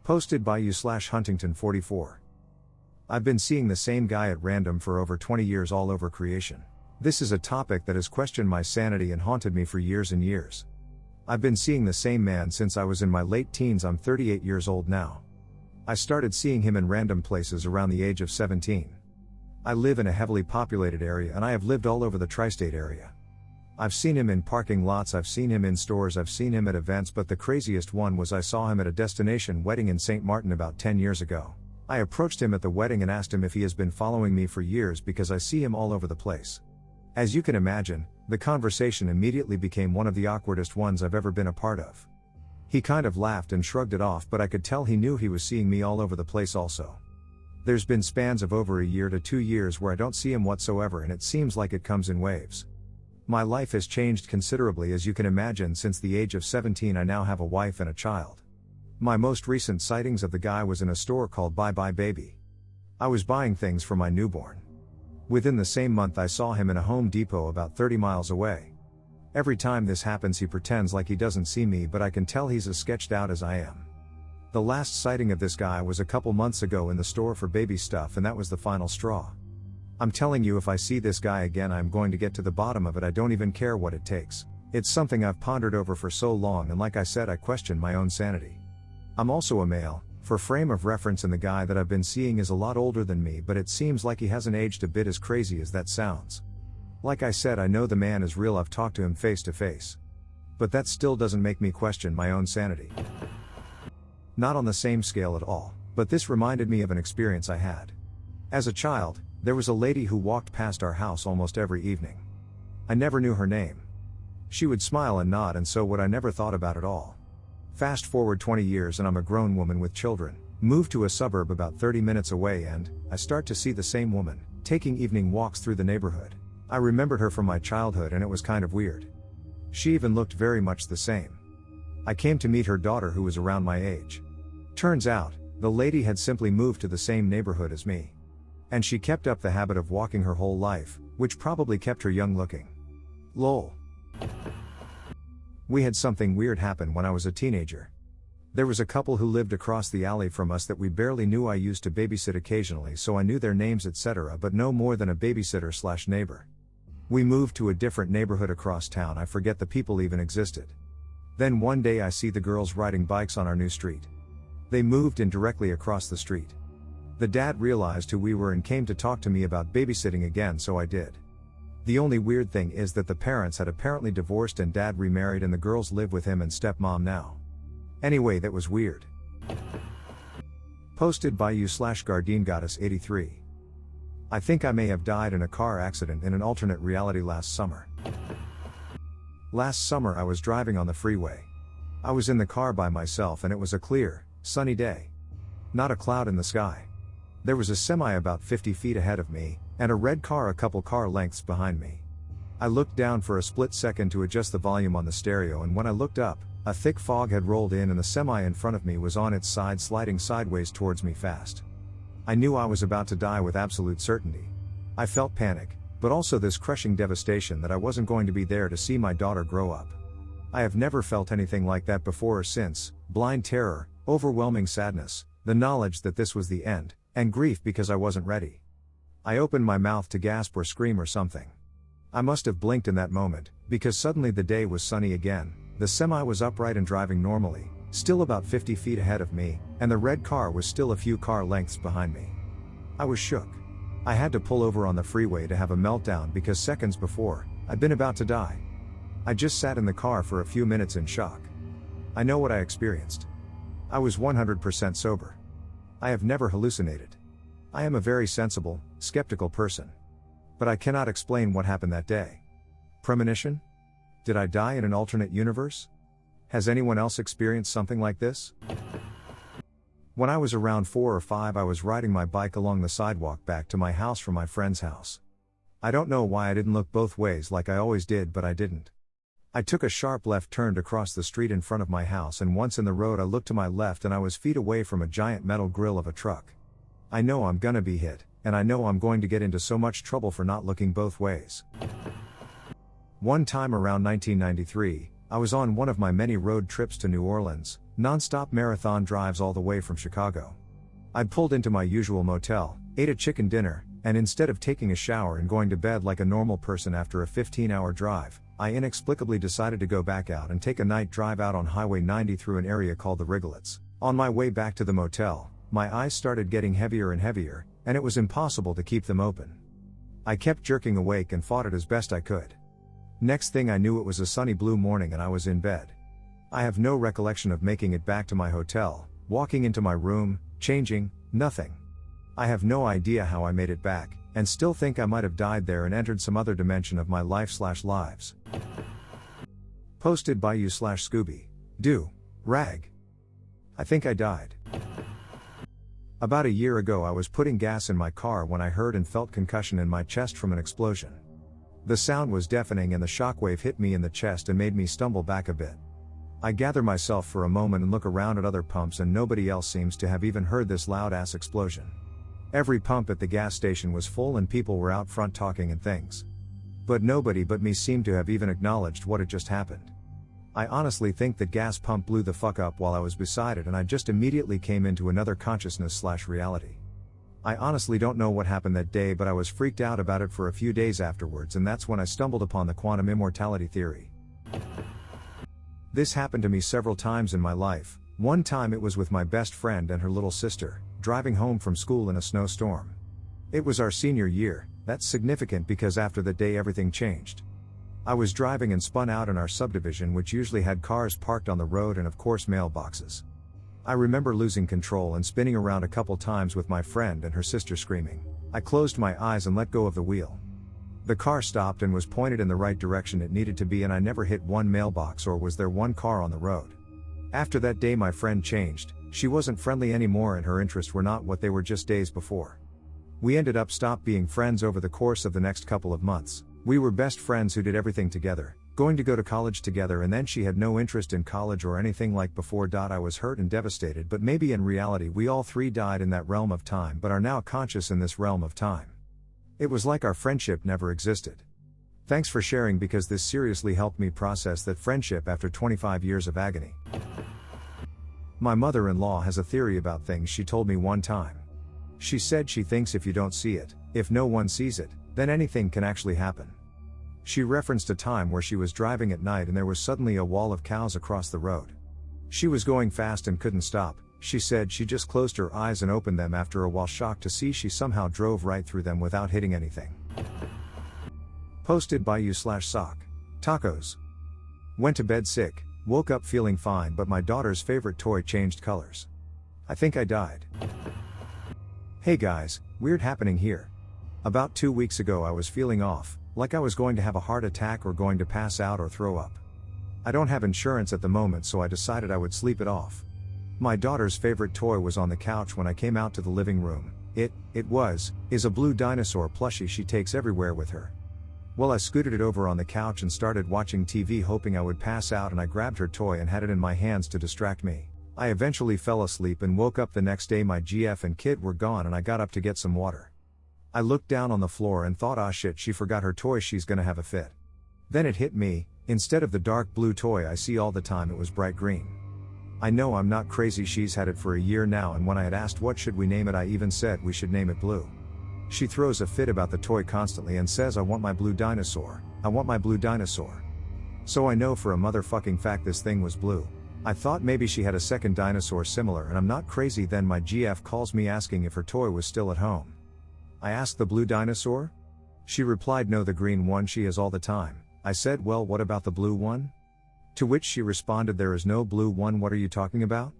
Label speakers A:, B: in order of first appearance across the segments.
A: Posted by you/Huntington44. I've been seeing the same guy at random for over 20 years all over creation. This is a topic that has questioned my sanity and haunted me for years and years. I've been seeing the same man since I was in my late teens. I'm 38 years old now. I started seeing him in random places around the age of 17. I live in a heavily populated area and I have lived all over the tri-state area. I've seen him in parking lots, I've seen him in stores, I've seen him at events, but the craziest one was I saw him at a destination wedding in St. Martin about 10 years ago. I approached him at the wedding and asked him if he has been following me for years because I see him all over the place. As you can imagine, the conversation immediately became one of the awkwardest ones I've ever been a part of. He kind of laughed and shrugged it off, but I could tell he knew he was seeing me all over the place also. There's been spans of over a year to 2 years where I don't see him whatsoever, and it seems like it comes in waves. My life has changed considerably, as you can imagine. Since the age of 17 I now have a wife and a child. My most recent sightings of the guy was in a store called Bye Bye Baby. I was buying things for my newborn. Within the same month I saw him in a Home Depot about 30 miles away. Every time this happens he pretends like he doesn't see me, but I can tell he's as sketched out as I am. The last sighting of this guy was a couple months ago in the store for baby stuff, and that was the final straw. I'm telling you, if I see this guy again I'm going to get to the bottom of it. I don't even care what it takes. It's something I've pondered over for so long, and like I said, I question my own sanity. I'm also a male, for frame of reference, and the guy that I've been seeing is a lot older than me, but it seems like he hasn't aged a bit, as crazy as that sounds. Like I said, I know the man is real, I've talked to him face to face. But that still doesn't make me question my own sanity. Not on the same scale at all, but this reminded me of an experience I had. As a child, there was a lady who walked past our house almost every evening. I never knew her name. She would smile and nod, and so would I. Never thought about it all. Fast forward 20 years and I'm a grown woman with children, moved to a suburb about 30 minutes away, and I start to see the same woman, taking evening walks through the neighborhood. I remembered her from my childhood and it was kind of weird. She even looked very much the same. I came to meet her daughter, who was around my age. Turns out, the lady had simply moved to the same neighborhood as me. And she kept up the habit of walking her whole life, which probably kept her young looking. Lol. We had something weird happen when I was a teenager. There was a couple who lived across the alley from us that we barely knew. I used to babysit occasionally, so I knew their names etc., but no more than a babysitter/neighbor. We moved to a different neighborhood across town. I forget the people even existed. Then one day I see the girls riding bikes on our new street. They moved in directly across the street. The dad realized who we were and came to talk to me about babysitting again, so I did. The only weird thing is that the parents had apparently divorced and dad remarried, and the girls live with him and stepmom now. Anyway, that was weird. Posted by you/GardineGoddess83. I think I may have died in a car accident in an alternate reality last summer. Last summer I was driving on the freeway. I was in the car by myself and it was a clear, sunny day. Not a cloud in the sky. There was a semi about 50 feet ahead of me, and a red car a couple car lengths behind me. I looked down for a split second to adjust the volume on the stereo, and when I looked up, a thick fog had rolled in and the semi in front of me was on its side, sliding sideways towards me fast. I knew I was about to die with absolute certainty. I felt panic, but also this crushing devastation that I wasn't going to be there to see my daughter grow up. I have never felt anything like that before or since: blind terror, overwhelming sadness, the knowledge that this was the end, and grief because I wasn't ready. I opened my mouth to gasp or scream or something. I must have blinked in that moment, because suddenly the day was sunny again, the semi was upright and driving normally, still about 50 feet ahead of me, and the red car was still a few car lengths behind me. I was shook. I had to pull over on the freeway to have a meltdown because seconds before, I'd been about to die. I just sat in the car for a few minutes in shock. I know what I experienced. I was 100% sober. I have never hallucinated. I am a very sensible, skeptical person. But I cannot explain what happened that day. Premonition? Did I die in an alternate universe? Has anyone else experienced something like this? When I was around 4 or 5, I was riding my bike along the sidewalk back to my house from my friend's house. I don't know why I didn't look both ways like I always did, but I didn't. I took a sharp left turn to cross the street in front of my house, and once in the road I looked to my left and I was feet away from a giant metal grill of a truck. I know I'm gonna be hit, and I know I'm going to get into so much trouble for not looking both ways. One time around 1993, I was on one of my many road trips to New Orleans, non-stop marathon drives all the way from Chicago. I'd pulled into my usual motel, ate a chicken dinner, and instead of taking a shower and going to bed like a normal person after a 15-hour drive, I inexplicably decided to go back out and take a night drive out on Highway 90 through an area called the Wriglets. On my way back to the motel, my eyes started getting heavier and heavier, and it was impossible to keep them open. I kept jerking awake and fought it as best I could. Next thing I knew, it was a sunny blue morning and I was in bed. I have no recollection of making it back to my hotel, walking into my room, changing, nothing. I have no idea how I made it back, and still think I might have died there and entered some other dimension of my life/lives. Posted by you/Scooby. Do. Rag. I think I died. About a year ago I was putting gas in my car when I heard and felt concussion in my chest from an explosion. The sound was deafening and the shockwave hit me in the chest and made me stumble back a bit. I gather myself for a moment and look around at other pumps, and nobody else seems to have even heard this loud-ass explosion. Every pump at the gas station was full and people were out front talking and things. But nobody but me seemed to have even acknowledged what had just happened. I honestly think that gas pump blew the fuck up while I was beside it and I just immediately came into another consciousness/reality. I honestly don't know what happened that day, but I was freaked out about it for a few days afterwards, and that's when I stumbled upon the quantum immortality theory. This happened to me several times in my life. One time it was with my best friend and her little sister, driving home from school in a snowstorm. It was our senior year. That's significant because after that day everything changed. I was driving and spun out in our subdivision, which usually had cars parked on the road and of course mailboxes. I remember losing control and spinning around a couple times with my friend and her sister screaming. I closed my eyes and let go of the wheel. The car stopped and was pointed in the right direction it needed to be, and I never hit one mailbox or was there one car on the road. After that day my friend changed. She wasn't friendly anymore and her interests were not what they were just days before. We ended up stopped being friends over the course of the next couple of months. We were best friends who did everything together, going to go to college together, and then she had no interest in college or anything like before. I was hurt and devastated, but maybe in reality we all three died in that realm of time but are now conscious in this realm of time. It was like our friendship never existed. Thanks for sharing, because this seriously helped me process that friendship after 25 years of agony. My mother-in-law has a theory about things she told me one time. She said she thinks if you don't see it, if no one sees it, then anything can actually happen. She referenced a time where she was driving at night and there was suddenly a wall of cows across the road. She was going fast and couldn't stop. She said she just closed her eyes and opened them after a while, shocked to see she somehow drove right through them without hitting anything. Posted by you/Sock. Tacos. Went to bed sick, woke up feeling fine, but my daughter's favorite toy changed colors. I think I died. Hey guys, weird happening here. About 2 weeks ago I was feeling off, like I was going to have a heart attack or going to pass out or throw up. I don't have insurance at the moment, so I decided I would sleep it off. My daughter's favorite toy was on the couch when I came out to the living room. Is a blue dinosaur plushie she takes everywhere with her. Well, I scooted it over on the couch and started watching TV, hoping I would pass out, and I grabbed her toy and had it in my hands to distract me. I eventually fell asleep and woke up the next day. My GF and kid were gone and I got up to get some water. I looked down on the floor and thought, ah shit, she forgot her toy, she's gonna have a fit. Then it hit me, instead of the dark blue toy I see all the time, it was bright green. I know I'm not crazy, she's had it for a year now, and when I had asked what should we name it, I even said we should name it Blue. She throws a fit about the toy constantly and says, I want my blue dinosaur, I want my blue dinosaur. So I know for a motherfucking fact this thing was blue. I thought maybe she had a second dinosaur similar and I'm not crazy. Then my GF calls me asking if her toy was still at home. I asked, the blue dinosaur? She replied, no, the green one she has all the time. I said, well, what about the blue one? To which she responded, there is no blue one, what are you talking about?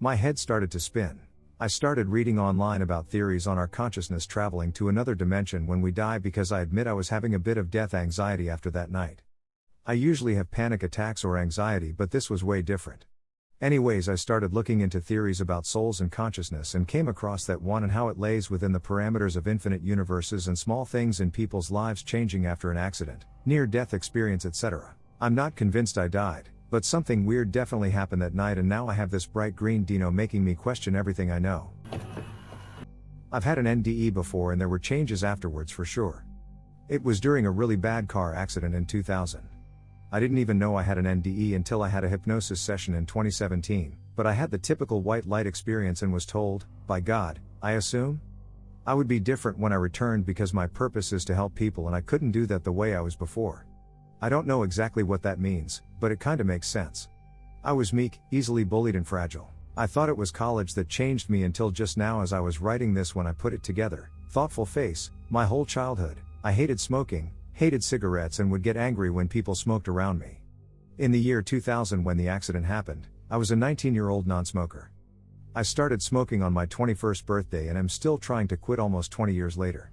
A: My head started to spin. I started reading online about theories on our consciousness traveling to another dimension when we die, because I admit I was having a bit of death anxiety after that night. I usually have panic attacks or anxiety, but this was way different. Anyways, I started looking into theories about souls and consciousness and came across that one and how it lays within the parameters of infinite universes and small things in people's lives changing after an accident, near-death experience, etc. I'm not convinced I died, but something weird definitely happened that night, and now I have this bright green dino making me question everything I know. I've had an NDE before and there were changes afterwards for sure. It was during a really bad car accident in 2000. I didn't even know I had an NDE until I had a hypnosis session in 2017, but I had the typical white light experience and was told, by God, I assume, I would be different when I returned because my purpose is to help people and I couldn't do that the way I was before. I don't know exactly what that means, but it kinda makes sense. I was meek, easily bullied and fragile. I thought it was college that changed me until just now as I was writing this when I put it together. Thoughtful face, my whole childhood, I hated smoking, hated cigarettes and would get angry when people smoked around me. In the year 2000 when the accident happened, I was a 19-year-old non-smoker. I started smoking on my 21st birthday and am still trying to quit almost 20 years later.